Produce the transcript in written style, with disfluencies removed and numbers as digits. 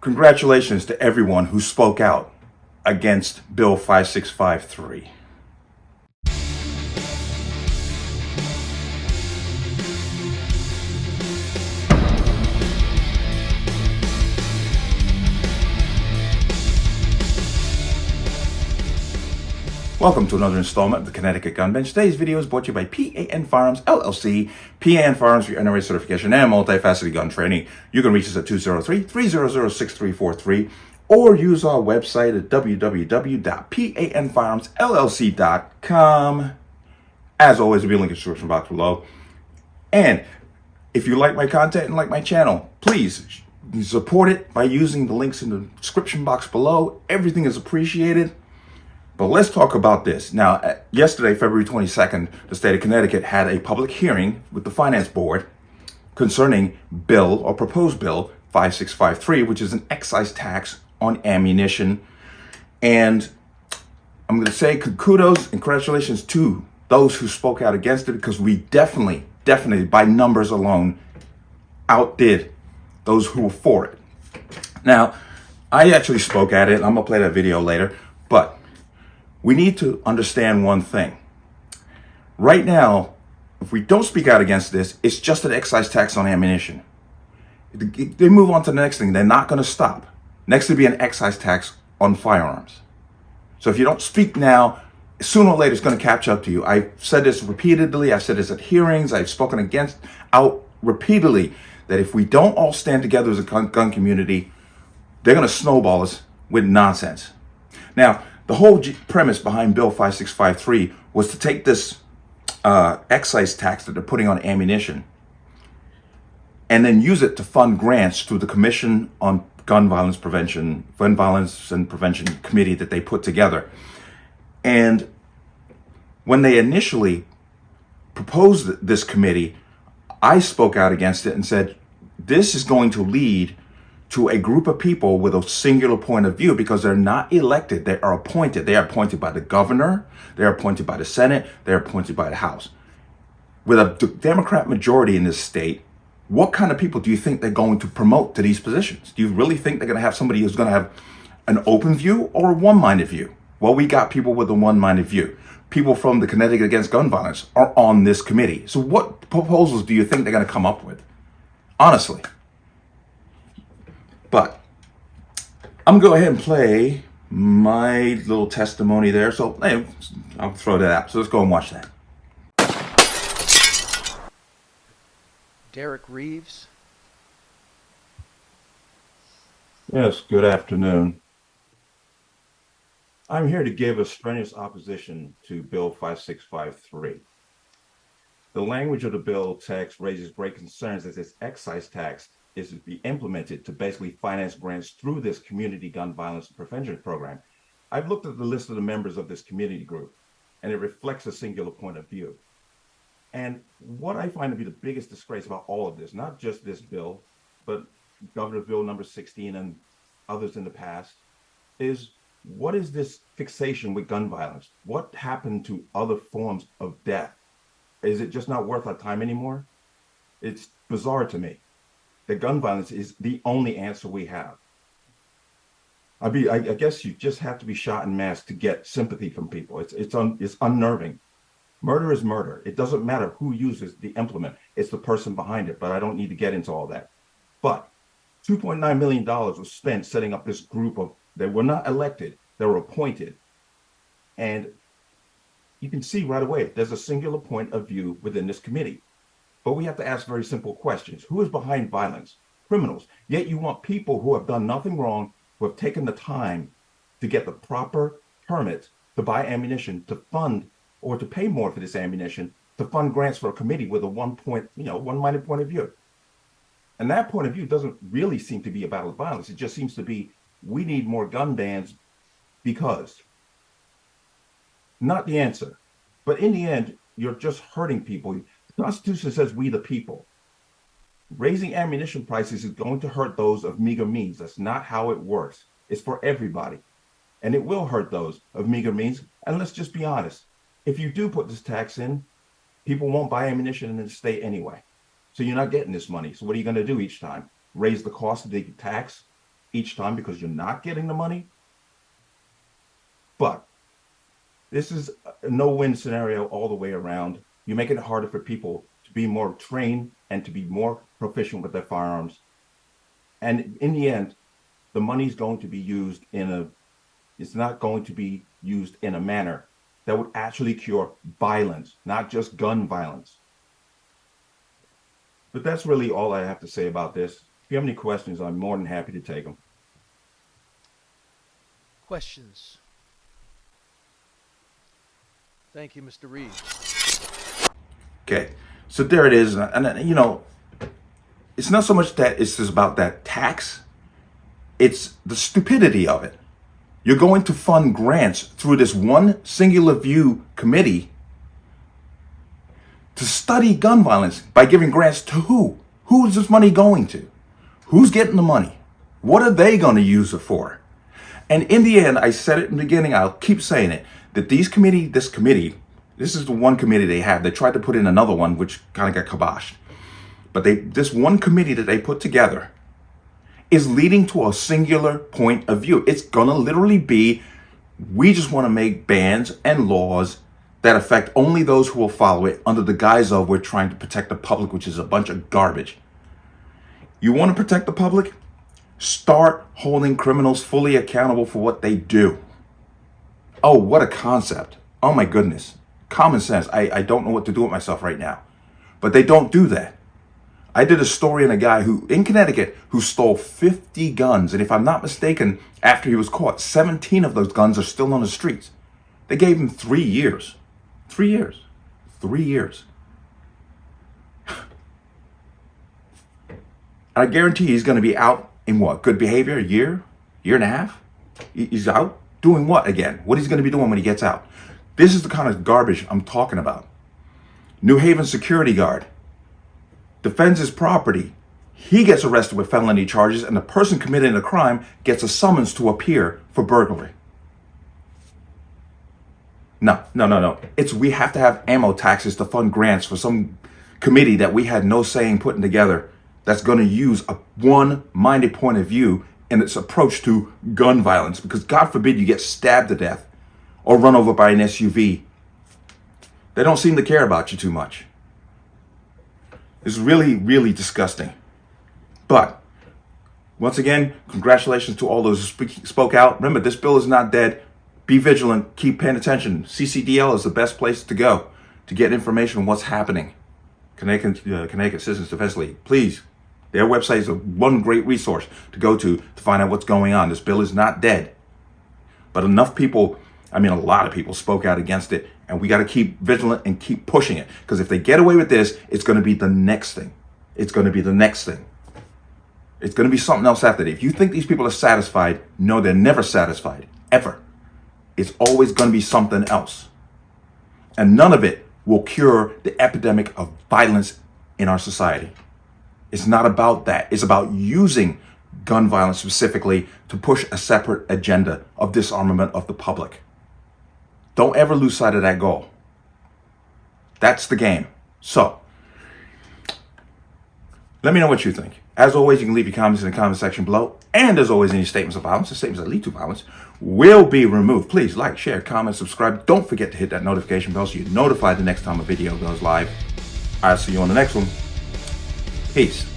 Congratulations to everyone who spoke out against Bill 5653. Welcome to another installment of the Connecticut Gun Bench. Today's video is brought to you by P.A.N. Firearms, LLC. P.A.N. Firearms for your NRA certification and multifaceted gun training. You can reach us at 203-300-6343 or use our website at www.panfirearmsllc.com. As always, there'll be a link in the description box below. And if you like my content and like my channel, please support it by using the links in the description box below. Everything is appreciated. But let's talk about this. Now, yesterday, February 22nd, the state of Connecticut had a public hearing with the Finance Board concerning proposed bill 5653, which is an excise tax on ammunition. And I'm going to say kudos and congratulations to those who spoke out against it, because we definitely, by numbers alone, outdid those who were for it. Now, I actually spoke at it. I'm going to play that video later, but we need to understand one thing. Right now, if we don't speak out against this, it's just an excise tax on ammunition. They move on to the next thing. They're not going to stop. Next will be an excise tax on firearms. So if you don't speak now, sooner or later it's going to catch up to you. I've said this repeatedly. I've said this at hearings. I've spoken out repeatedly that if we don't all stand together as a gun community, they're going to snowball us with nonsense. Now, the whole premise behind Bill 5653 was to take this excise tax that they're putting on ammunition and then use it to fund grants through the Commission on Gun Violence and Prevention Committee that they put together. And when they initially proposed this committee, I spoke out against it and said, this is going to lead to a group of people with a singular point of view, because they're not elected, they are appointed. They are appointed by the governor, they are appointed by the Senate, they are appointed by the House. With a Democrat majority in this state, what kind of people do you think they're going to promote to these positions? Do you really think they're going to have somebody who's going to have an open view or a one-minded view? Well, we got people with a one-minded view. People from the Connecticut Against Gun Violence are on this committee. So what proposals do you think they're going to come up with? Honestly. But I'm going to go ahead and play my little testimony there. So hey, I'll throw that out. So let's go and watch that. Derek Reeves. Yes, good afternoon. I'm here to give a strenuous opposition to Bill 5653. The language of the bill text raises great concerns as this excise tax is to be implemented to basically finance grants through this community gun violence prevention program. I've looked at the list of the members of this community group, and it reflects a singular point of view. And what I find to be the biggest disgrace about all of this, not just this bill, but Governor's Bill number 16 and others in the past, is what is this fixation with gun violence? What happened to other forms of death? Is it just not worth our time anymore? It's bizarre to me that gun violence is the only answer we have. I guess you just have to be shot en masse to get sympathy from people. It's unnerving. Murder is murder. It doesn't matter who uses the implement. It's the person behind it, but I don't need to get into all that. But $2.9 million was spent setting up this group they were not elected, they were appointed. And you can see right away, there's a singular point of view within this committee. But we have to ask very simple questions. Who is behind violence? Criminals. Yet you want people who have done nothing wrong, who have taken the time to get the proper permit to buy ammunition, to fund or to pay more for this ammunition, to fund grants for a committee with a one-minded point of view. And that point of view doesn't really seem to be about violence. It just seems to be, we need more gun bans because. Not the answer. But in the end, you're just hurting people. The Constitution says we the people. Raising ammunition prices is going to hurt those of meager means. That's not how it works. It's for everybody. And it will hurt those of meager means. And let's just be honest. If you do put this tax in, people won't buy ammunition in the state anyway. So you're not getting this money. So what are you going to do each time? Raise the cost of the tax? each time because you're not getting the money. But this is a no-win scenario all the way around. You're making it harder for people to be more trained and to be more proficient with their firearms. And in the end, the money's going to be used it's not going to be used in a manner that would actually cure violence, not just gun violence. But that's really all I have to say about this. If you have any questions, I'm more than happy to take them. Questions? Thank you, Mr. Reeves. Okay, so there it is. And you know, it's not so much that it's just about that tax. It's the stupidity of it. You're going to fund grants through this one singular view committee to study gun violence by giving grants to who? Who is this money going to? Who's getting the money? What are they going to use it for? And in the end, I said it in the beginning, I'll keep saying it, that this committee, this is the one committee they have. They tried to put in another one, which kind of got kiboshed. But this one committee that they put together is leading to a singular point of view. It's going to literally be, we just want to make bans and laws that affect only those who will follow it under the guise of we're trying to protect the public, which is a bunch of garbage. You want to protect the public? Start holding criminals fully accountable for what they do. Oh, what a concept. Oh my goodness. Common sense. I don't know what to do with myself right now. But they don't do that. I did a story on a guy in Connecticut who stole 50 guns. And if I'm not mistaken, after he was caught, 17 of those guns are still on the streets. They gave him 3 years. 3 years. 3 years. I guarantee he's going to be out in what? Good behavior? A year? Year and a half? He's out doing what again? What he's going to be doing when he gets out? This is the kind of garbage I'm talking about. New Haven security guard defends his property. He gets arrested with felony charges, and the person committing the crime gets a summons to appear for burglary. No. We have to have ammo taxes to fund grants for some committee that we had no say in putting together that's going to use a one-minded point of view in its approach to gun violence. Because God forbid you get stabbed to death or run over by an SUV. They don't seem to care about you too much. It's really, really disgusting. But once again, congratulations to all those who spoke out. Remember, this bill is not dead. Be vigilant. Keep paying attention. CCDL is the best place to go to get information on what's happening. Connecticut Citizens Defense League. Please, their website is one great resource to go to find out what's going on. This bill is not dead. But enough people, a lot of people spoke out against it. And we got to keep vigilant and keep pushing it. Because if they get away with this, it's going to be the next thing. It's going to be the next thing. It's going to be something else after that. If you think these people are satisfied, no, they're never satisfied. Ever. It's always going to be something else. And none of it will cure the epidemic of violence in our society. It's not about that. It's about using gun violence specifically to push a separate agenda of disarmament of the public. Don't ever lose sight of that goal. That's the game. So, let me know what you think. As always, you can leave your comments in the comment section below. And as always, any statements of violence or statements that lead to violence will be removed. Please like, share, comment, subscribe. Don't forget to hit that notification bell so you're notified the next time a video goes live. I'll see you on the next one. Peace.